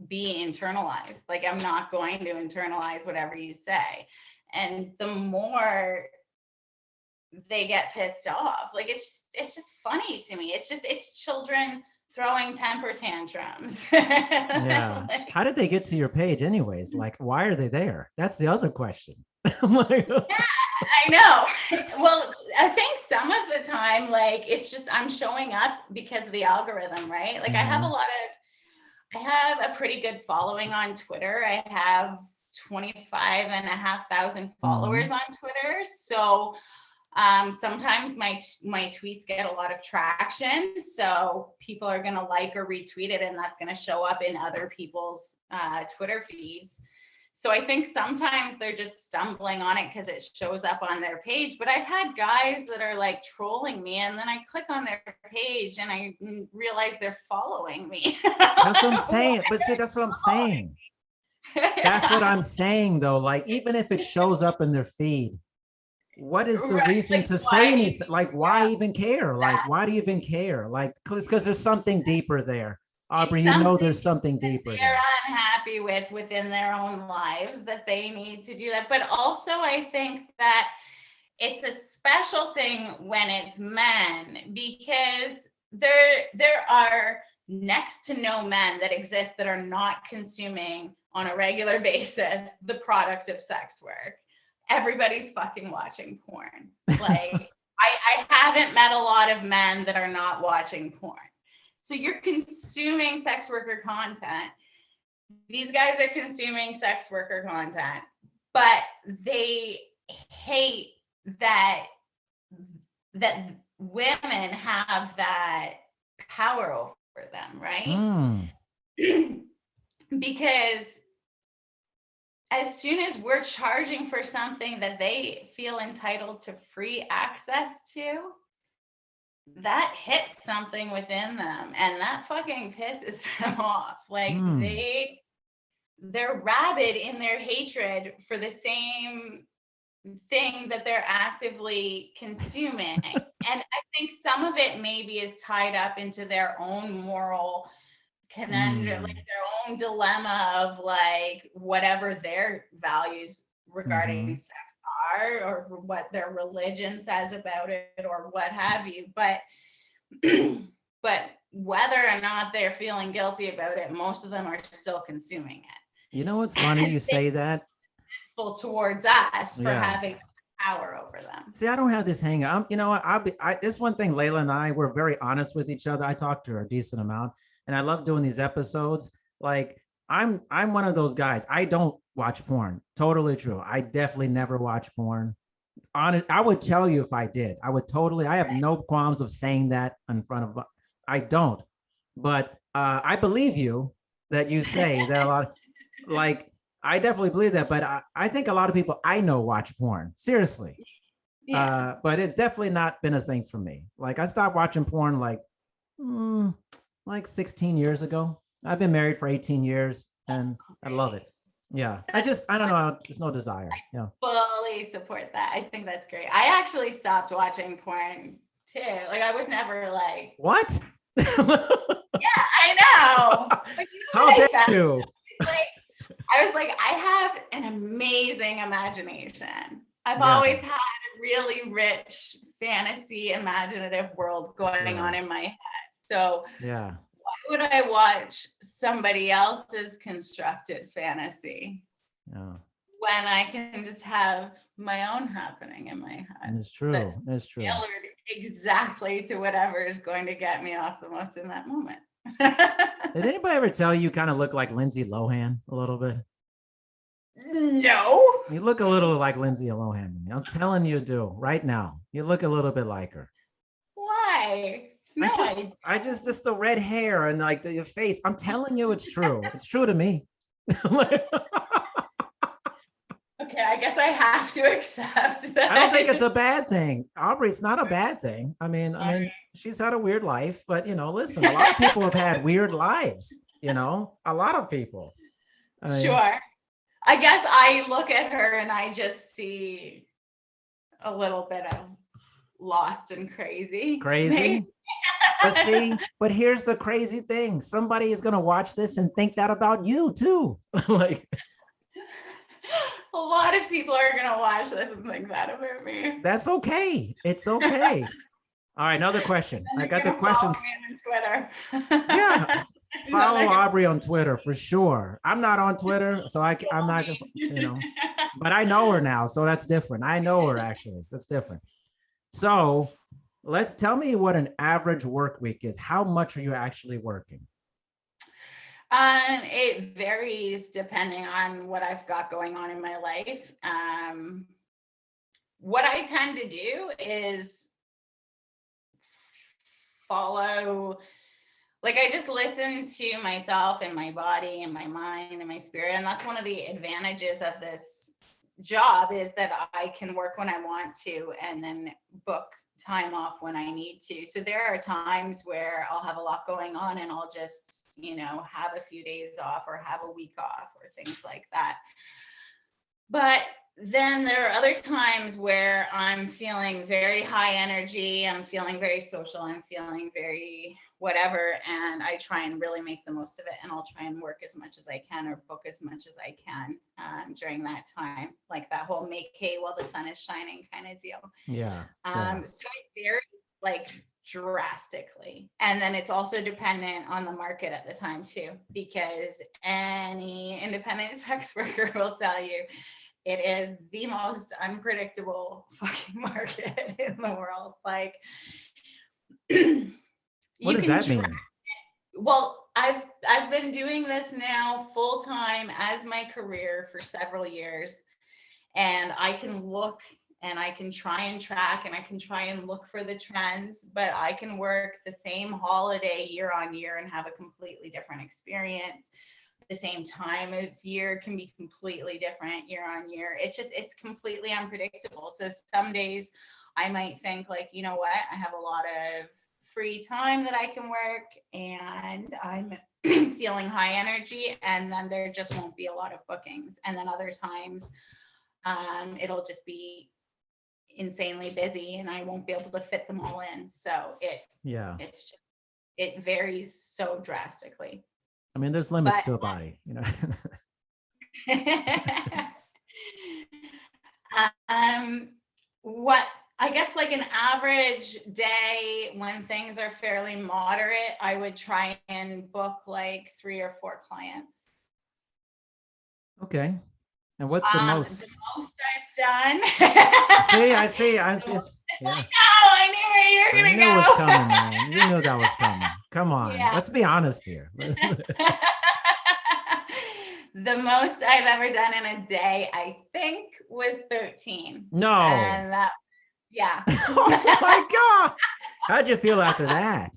B: be internalized. Like I'm not going to internalize whatever you say. And the more they get pissed off, like it's just funny to me. It's children throwing temper tantrums.
A: Yeah. Like, how did they get to your page anyways? Like, why are they there? That's the other question. Like,
B: yeah, I know. Well, I think some of the time, like it's just I'm showing up because of the algorithm, right? Like I have a pretty good following on Twitter. I have 25,500 followers on Twitter. So sometimes my tweets get a lot of traction. So people are going to like or retweet it, and that's going to show up in other people's Twitter feeds. So I think sometimes they're just stumbling on it because it shows up on their page. But I've had guys that are like trolling me, and then I click on their page and I realize they're following me.
A: That's what I'm saying. But see, that's what I'm saying. That's what I'm saying though. Like, even if it shows up in their feed, what is the
B: Right,
A: reason
B: like,
A: to
B: why
A: say
B: do you
A: anything? Like, why
B: yeah,
A: even care? Like, why do you even care? Like, because there's something deeper there. Aubrey,
B: it's
A: you know
B: something
A: there's something
B: that
A: deeper
B: they're
A: there.
B: unhappy with within their own lives that they need to do that. But also, I think that it's a special thing when it's men, because there are next to no men that exist that are not consuming on a regular basis the product of sex work. Everybody's fucking watching porn. Like, I haven't met a lot of men that are not watching porn. So you're consuming sex worker content. These guys are consuming sex worker content, but they hate that women have that power over them, right?
A: Mm,
B: Because as soon as we're charging for something that they feel entitled to free access to, that hits something within them and that fucking pisses them off. Like,
A: mm,
B: they're rabid in their hatred for the same thing that they're actively consuming. And I think some of it maybe is tied up into their own moral conundrum, like
A: mm,
B: their own dilemma of like whatever their values regarding
A: mm-hmm.
B: sex are, or what their religion says about it, or what have you. But but whether or not they're feeling guilty about it, most of them are still consuming
A: You know what's
B: it.
A: funny?
B: And
A: You say that.
B: towards us for
A: Yeah.
B: having power over them.
A: See, I don't have this hang up. You know what? This one thing, Layla and I, we're very honest with each other. I talk to her a decent amount, and I love doing these episodes. Like, I'm one of those guys. I don't watch porn. Totally true. I definitely never watch porn. On it, I would tell you if I did. I would totally. I have no qualms of saying that in front of. I don't, but I believe you that you say there are a lot of, like, I definitely believe that, but I think a lot of people I know watch porn. Seriously,
B: Yeah.
A: but it's definitely not been a thing for me. Like, I stopped watching porn mm, like 16 years ago. I've been married for 18 years and I love it. Yeah. I don't know. There's no desire. Yeah.
B: Fully support that. I think that's great. I actually stopped watching porn too. Like, I was never like,
A: What?
B: yeah, I know. But you know
A: How
B: what
A: dare
B: I found?
A: you?
B: Like, I was like, I have an amazing imagination. I've
A: Yeah.
B: always had a really rich fantasy imaginative world going
A: Yeah.
B: on in my head. So
A: Yeah.
B: why would I watch somebody else's constructed fantasy
A: Yeah.
B: when I can just have my own happening in my head
A: It's true.
B: that's
A: It's true.
B: tailored exactly to whatever is going to get me off the most in that moment?
A: Did anybody ever tell you kind of look like Lindsay Lohan a little bit?
B: No.
A: You look a little like Lindsay Lohan to me. I'm telling you, do right now. You look a little bit like her.
B: Why? No,
A: I just the red hair and like your face. I'm telling you, it's true. It's true to me.
B: okay, I guess I have to accept that.
A: I don't think it's a bad thing. Aubrey, it's not a bad thing. I mean, she's had a weird life, but listen, a lot of people have had weird lives, a lot of people. I mean,
B: Sure. I guess I look at her and I just see a little bit of lost and crazy.
A: crazy. But here's the crazy thing. Somebody is gonna watch this and think that about you too. Like,
B: a lot of people are gonna watch this and think that about me.
A: that's okay. It's okay. All right, another question. I got the questions.
B: On Twitter.
A: Yeah, follow Aubry on Twitter for sure. I'm not on Twitter, so I'm not but I know her now, so that's different. I know her actually. So that's different. So let's tell me what an average work week is. How much are you actually working?
B: It varies depending on what I've got going on in my life. What I tend to do is follow, like, I just listen to myself and my body and my mind and my spirit. And that's one of the advantages of this job, is that I can work when I want to and then book time off when I need to. So there are times where I'll have a lot going on and I'll just, have a few days off or have a week off or things like that. But then there are other times where I'm feeling very high energy, I'm feeling very social, I'm feeling very whatever, and I try and really make the most of it, and I'll try and work as much as I can or book as much as I can during that time, like that whole make hay while the sun is shining kind of deal.
A: Yeah.
B: So it varies like drastically, and then it's also dependent on the market at the time too, because any independent sex worker will tell you it is the most unpredictable fucking market in the world. Like,
A: What does that mean?
B: Well, I've been doing this now full time as my career for several years, and I can look and I can try and track and I can try and look for the trends, but I can work the same holiday year on year and have a completely different experience. The same time of year can be completely different year on year. It's completely unpredictable. So some days I might think like, you know what, I have a lot of free time that I can work and I'm feeling high energy, and then there just won't be a lot of bookings. And then other times it'll just be insanely busy and I won't be able to fit them all in. So it varies so drastically.
A: I mean, there's limits to a body, you know.
B: What I guess like an average day when things are fairly moderate, I would try and book like 3 or 4 clients.
A: Okay. And what's the most?
B: The most I've done.
A: I see. I'm just, yeah.
B: Like, oh, I knew where you were going to go.
A: I knew it was coming, man. You knew that was coming. Come on. Yeah. Let's be honest here.
B: The most I've ever done in a day, I think, was 13.
A: No.
B: And that, yeah.
A: Oh my God. How'd you feel after that?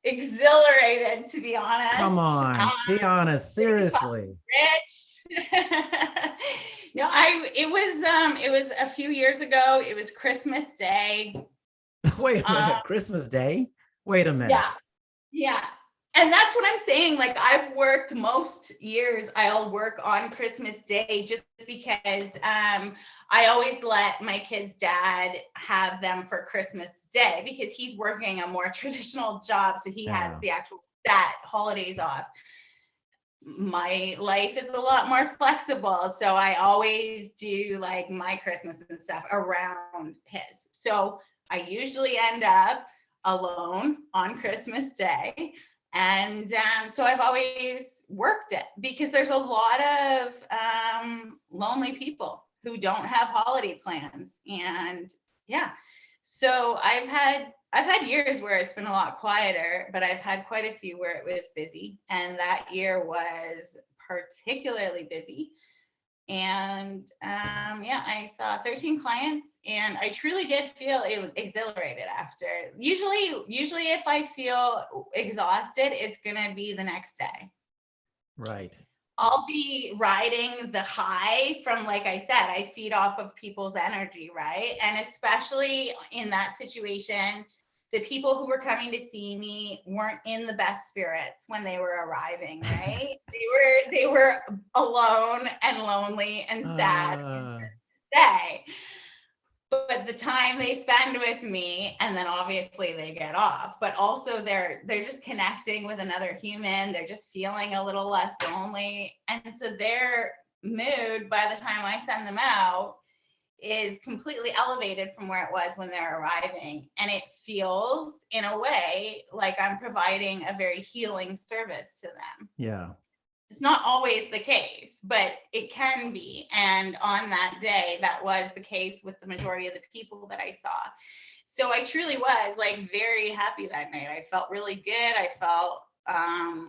B: Exhilarated, to be honest.
A: Come on. Be honest. Seriously.
B: Rich. No, it was a few years ago. It was Christmas Day.
A: Wait a minute. Christmas Day? Wait a minute.
B: Yeah. Yeah. And that's what I'm saying. Like, I've worked most years, I'll work on Christmas Day just because I always let my kid's dad have them for Christmas Day because he's working a more traditional job. So he has the actual that holidays off. My life is a lot more flexible. So I always do like my Christmas and stuff around his. So I usually end up alone on Christmas Day. And so I've always worked it because there's a lot of lonely people who don't have holiday plans. And yeah, so I've had years where it's been a lot quieter, but I've had quite a few where it was busy. And that year was particularly busy. And I saw 13 clients and I truly did feel exhilarated after. Usually if I feel exhausted, it's going to be the next day.
A: Right.
B: I'll be riding the high from, like I said, I feed off of people's energy, right? And especially in that situation, the people who were coming to see me weren't in the best spirits when they were arriving, right? they were alone and lonely and sad day. But the time they spend with me, and then obviously they get off, but also they're just connecting with another human. They're just feeling a little less lonely. And so their mood by the time I send them out is completely elevated from where it was when they're arriving. And it feels in a way like I'm providing a very healing service to them.
A: Yeah.
B: It's not always the case, but it can be. And on that day, that was the case with the majority of the people that I saw. So I truly was like very happy that night. I felt really good. I felt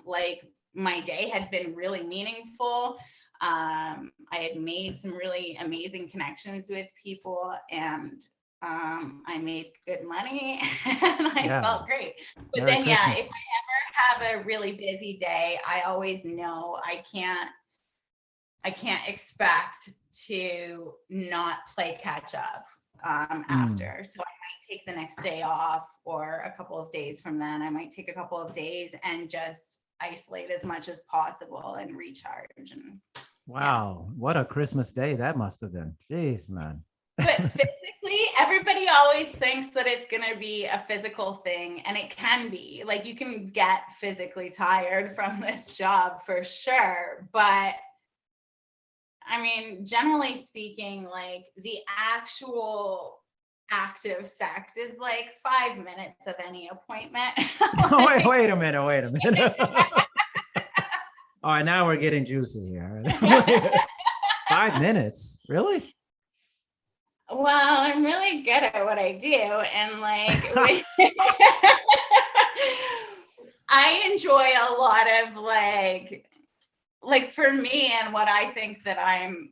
B: like my day had been really meaningful. I had made some really amazing connections with people, and I made good money and I felt great. But
A: Merry
B: then,
A: Christmas.
B: if I ever have a really busy day, I always know I can't expect to not play catch up after. So I might take the next day off, or a couple of days from then, I might take a couple of days and just isolate as much as possible and recharge. And
A: Wow, what a Christmas day that must have been. Jeez, man.
B: But physically, everybody always thinks that it's going to be a physical thing, and it can be. Like, you can get physically tired from this job for sure. But I mean, generally speaking, like the actual active sex is like 5 minutes of any appointment.
A: Wait a minute. All right, now we're getting juicy here. 5 minutes, really?
B: Well, I'm really good at what I do, and like I enjoy a lot of like for me, and what I think that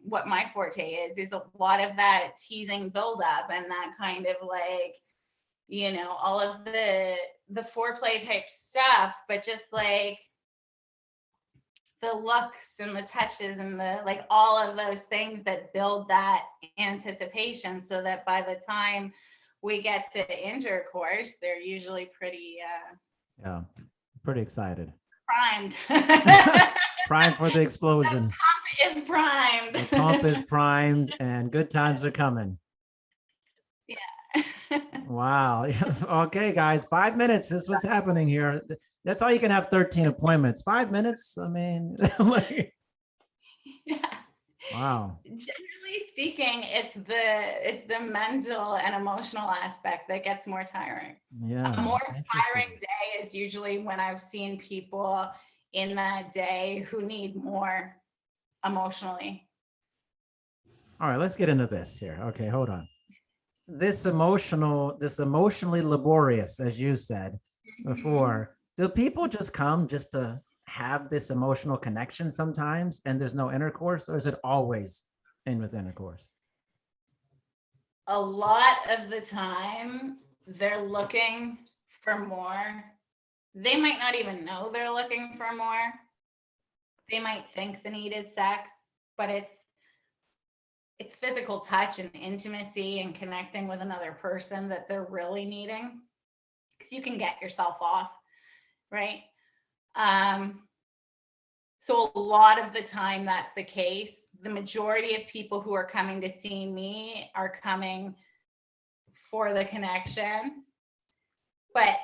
B: what my forte is a lot of that teasing buildup and that kind of like, all of the foreplay type stuff, but just like the looks and the touches and the like all of those things that build that anticipation, so that by the time we get to intercourse, they're usually pretty
A: Yeah, pretty excited.
B: primed.
A: Primed for the explosion.
B: The pump is primed.
A: The pump is primed and good times are coming.
B: Yeah.
A: Wow. Okay, guys, 5 minutes is what's happening here. That's all you can have 13 appointments. 5 minutes. I mean, like,
B: Yeah.
A: wow.
B: Generally speaking, it's the mental and emotional aspect that gets more tiring.
A: Yeah.
B: A more tiring day is usually when I've seen people in that day who need more emotionally.
A: All right, let's get into this here. Okay, hold on. This emotionally laborious, as you said before, do people just come just to have this emotional connection sometimes and there's no intercourse, or is it always in with intercourse?
B: A lot of the time, they're looking for more. They might not even know they're looking for more. They might think the need is sex, but it's physical touch and intimacy and connecting with another person that they're really needing, because you can get yourself off, right? So a lot of the time that's the case. The majority of people who are coming to see me are coming for the connection, but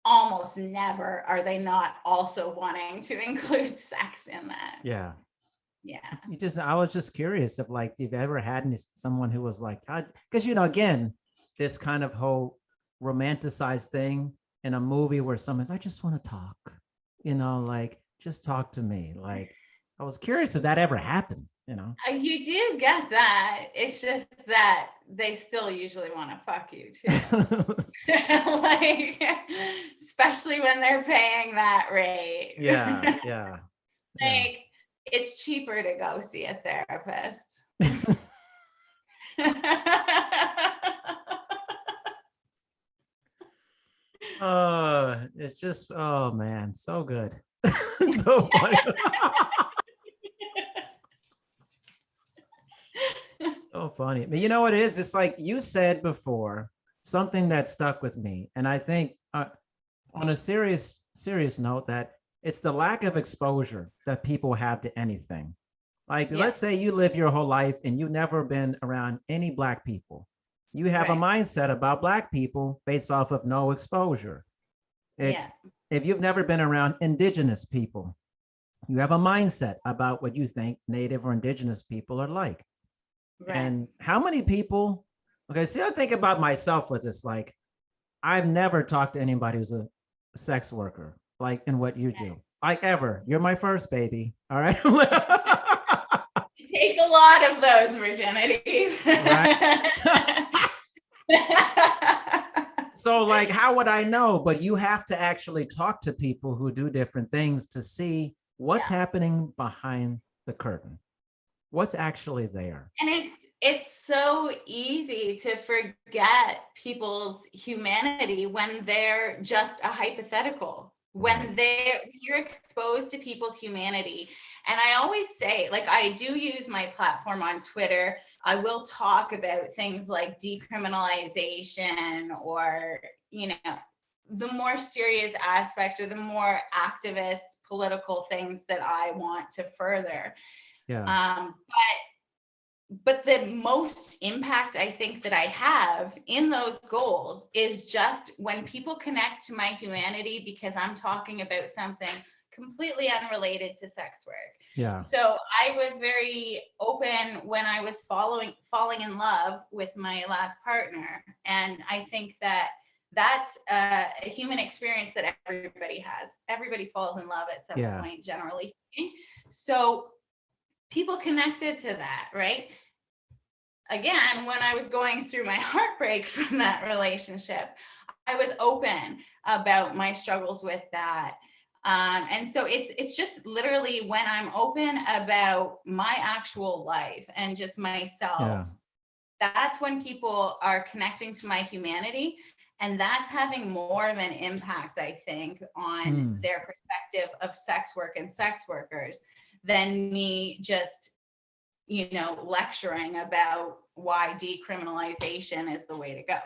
B: almost never are they not also wanting to include sex in that.
A: Yeah.
B: Yeah.
A: I was just curious if like you've ever had someone who was like, because again, this kind of whole romanticized thing in a movie where someone's, I just want to talk, like just talk to me. Like, I was curious if that ever happened,
B: You do get that. It's just that they still usually want to fuck you too. Like, especially when they're paying that rate.
A: Yeah.
B: Like, it's cheaper to go see a therapist.
A: It's just, oh man, so good. So funny. So funny. But you know what it is? It's like you said before, something that stuck with me. And I think on a serious note, that it's the lack of exposure that people have to anything. Like, let's say you live your whole life and you've never been around any Black people. You have a mindset about Black people based off of no exposure. It's if you've never been around Indigenous people, you have a mindset about what you think Native or Indigenous people are like. Right. And how many people, okay, see, I think about myself with this, like, I've never talked to anybody who's a sex worker, like in what you do, like ever. You're my first baby. All right.
B: Take a lot of those virginities. Right.
A: So like, how would I know? But you have to actually talk to people who do different things to see what's happening behind the curtain. What's actually there.
B: And it's so easy to forget people's humanity when they're just a hypothetical, when you're exposed to people's humanity. And I always say, like, I do use my platform on Twitter. I will talk about things like decriminalization or, the more serious aspects or the more activist political things that I want to further.
A: Yeah.
B: But the most impact I think that I have in those goals is just when people connect to my humanity because I'm talking about something completely unrelated to sex work.
A: Yeah.
B: So I was very open when I was falling in love with my last partner. And I think that that's a human experience that everybody has. Everybody falls in love at some
A: Yeah.
B: point, generally speaking. So people connected to that, right? Again, when I was going through my heartbreak from that relationship, I was open about my struggles with that. And so it's just literally when I'm open about my actual life and just myself,
A: Yeah.
B: that's when people are connecting to my humanity. And that's having more of an impact, I think, on their perspective of sex work and sex workers than me just, lecturing about why decriminalization is the way to go.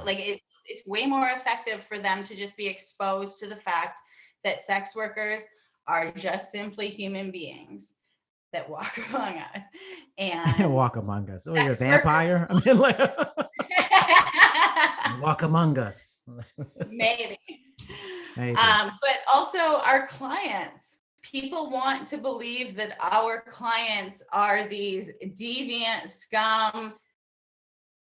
B: Like it's way more effective for them to just be exposed to the fact that sex workers are just simply human beings that walk among us and
A: Walk among us. Oh, you're a vampire? I mean, like, walk among us.
B: Maybe.
A: Maybe.
B: But also our clients. People want to believe that our clients are these deviant scum,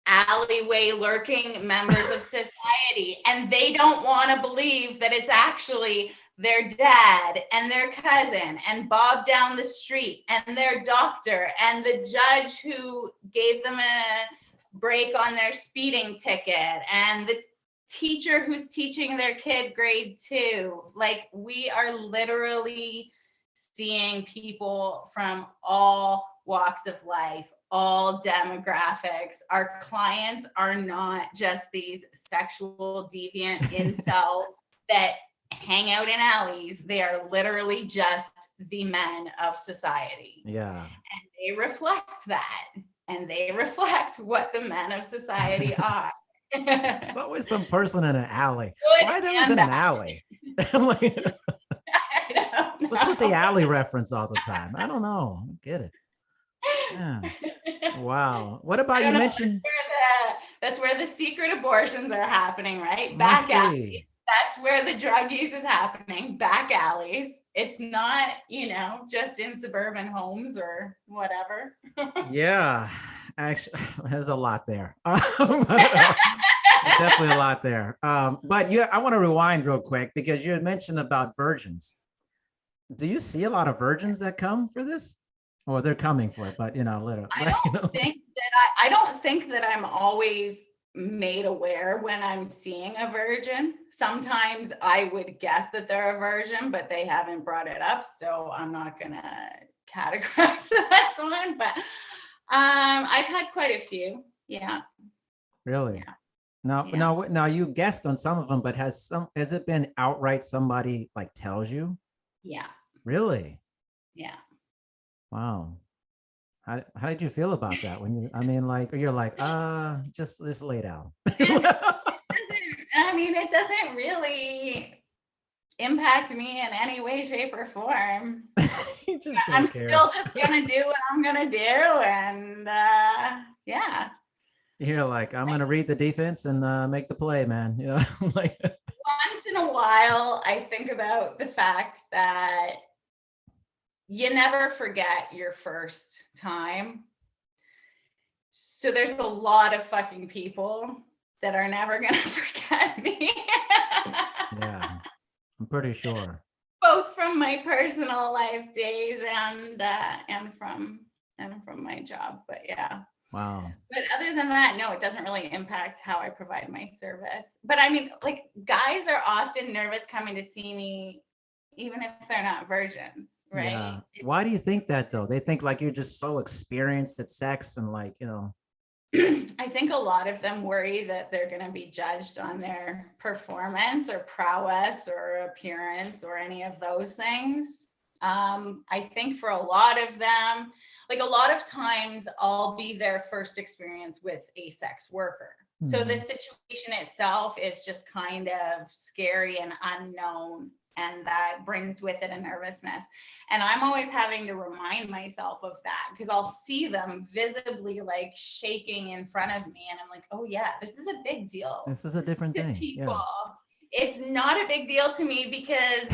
B: alleyway lurking members of society, and they don't want to believe that it's actually their dad and their cousin and Bob down the street and their doctor and the judge who gave them a break on their speeding ticket and the teacher who's teaching their kid grade 2. Like, we are literally seeing people from all walks of life, all demographics. Our clients are not just these sexual deviant incels that hang out in alleys. They are literally just the men of society.
A: Yeah.
B: And they reflect that. And they reflect what the men of society are.
A: There's always some person in an alley.
B: Good
A: Why there was in an alley? I'm like, what's with the alley reference all the time? I don't know. I don't get it. Yeah. Wow. What about you mentioned?
B: That's where the secret abortions are happening, right?
A: Must
B: Back alleys.
A: be.
B: That's where the drug use is happening. Back alleys. It's not, just in suburban homes or whatever.
A: Yeah. Actually, there's a lot there. Definitely a lot there. But I want to rewind real quick because you had mentioned about virgins. Do you see a lot of virgins that come for this? Or they're coming for it, but literally.
B: I don't think that I'm always made aware when I'm seeing a virgin. Sometimes I would guess that they're a virgin, but they haven't brought it up, so I'm not gonna categorize this one. But I've had quite a few. Yeah.
A: Really?
B: Yeah.
A: Now you guessed on some of them, but has it been outright somebody like tells you?
B: Yeah.
A: Really?
B: Yeah.
A: Wow. How did you feel about that when you're like, just lay down?
B: It doesn't really impact me in any way, shape, or form. I'm still just gonna do what I'm gonna do, and yeah.
A: You're like, I'm gonna read the defense and make the play, man. Like
B: once in a while, I think about the fact that you never forget your first time. So there's a lot of fucking people that are never gonna forget me.
A: Yeah, I'm pretty sure.
B: Both from my personal life days and from my job. But yeah.
A: Wow.
B: But other than that, no, it doesn't really impact how I provide my service. But like, guys are often nervous coming to see me, even if they're not virgins, right?
A: Yeah. Why do you think that though? They think like you're just so experienced at sex and like,
B: I think a lot of them worry that they're going to be judged on their performance or prowess or appearance or any of those things. I think for a lot of them, like a lot of times I'll be their first experience with a sex worker. So the situation itself is just kind of scary and unknown and that brings with it a nervousness. And I'm always having to remind myself of that, because I'll see them visibly like shaking in front of me, and I'm like, oh yeah, this is a big deal.
A: This is a different
B: To
A: thing.
B: people.
A: Yeah.
B: It's not a big deal to me because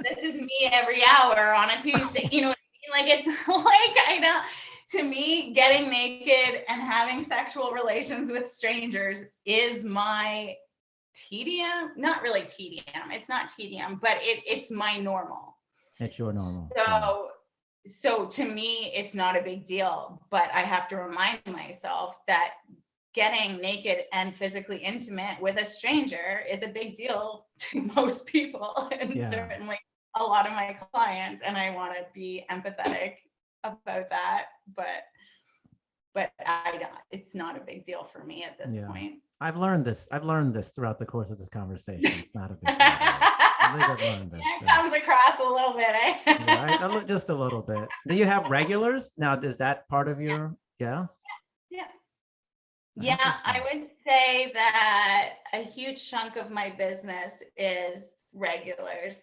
B: this is me every hour on a Tuesday. You know what I mean? Like, it's like, I know, to me, getting naked and having sexual relations with strangers is my tedium. Not really tedium. It's not tedium, but it's my normal.
A: It's your normal.
B: So to me, it's not a big deal, but I have to remind myself that getting naked and physically intimate with a stranger is a big deal to most people, and certainly a lot of my clients, and I want to be empathetic about that, but it's not a big deal for me at this point.
A: I've learned this throughout the course of this conversation. It's not a big deal. I think I've learned this.
B: It comes across a little bit, eh?
A: Just a little bit. Do you have regulars now? Is that part of your? Yeah.
B: I would say that a huge chunk of my business is regulars,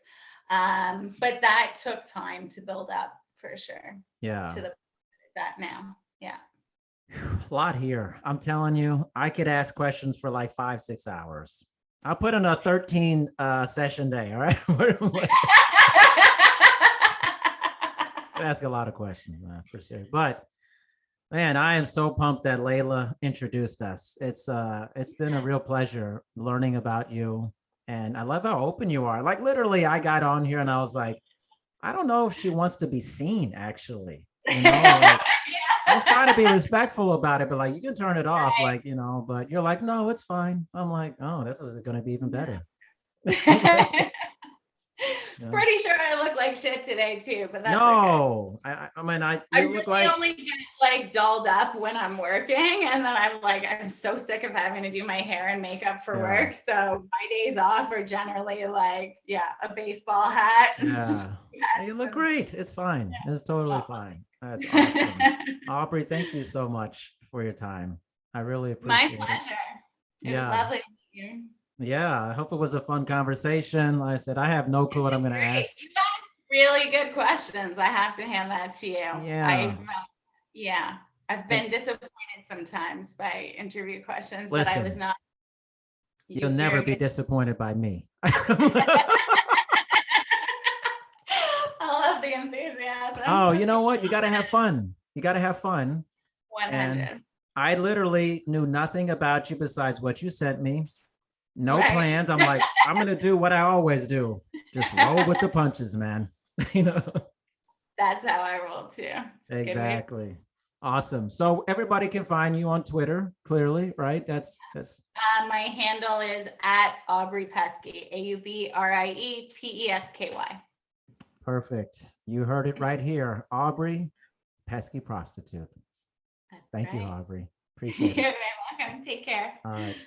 B: but that took time to build up, for sure.
A: Yeah.
B: To the that now. Yeah.
A: A lot here. I'm telling you, I could ask questions for like 5-6 hours. I'll put in a 13 session day. All right. Ask a lot of questions, for sure. But man, I am so pumped that Layla introduced us. It's been a real pleasure learning about you, and I love how open you are. Like, literally, I got on here and I was like, I don't know if she wants to be seen, actually. You know, like, I was trying to be respectful about it, but like, you can turn it off, like, you know, but you're like, no, it's fine. I'm like, oh, this is going to be even better.
B: Pretty sure I look like shit today too, but that's
A: no.
B: Okay.
A: I mean, I
B: really
A: look like
B: only get like dolled up when I'm working, and then I'm so sick of having to do my hair and makeup for work. So my days off are generally like, a baseball hat.
A: You look great. It's fine. It's totally fine. That's awesome. Aubry, thank you so much for your time. I really appreciate it.
B: My pleasure. It was lovely to meet you.
A: Yeah, I hope it was a fun conversation. Like I said, I have no clue what I'm going to ask.
B: You asked really good questions. I have to hand that to you. I've been disappointed sometimes by interview questions, but I was not.
A: You'll never be disappointed by me.
B: I love the enthusiasm.
A: Oh, you know what? You got to have fun.
B: 100.
A: And I literally knew nothing about you besides what you sent me. No plans. I'm like, I'm going to do what I always do. Just roll with the punches, man. You know?
B: That's how I roll too.
A: Exactly. Awesome. So everybody can find you on Twitter, clearly, right? That's
B: my handle is at Aubrie Pesky, AUBRIEPESKY.
A: Perfect. You heard it right here. Aubry, Pesky Prostitute. Thank you, Aubry. Appreciate it.
B: You're very welcome. Take care.
A: All right.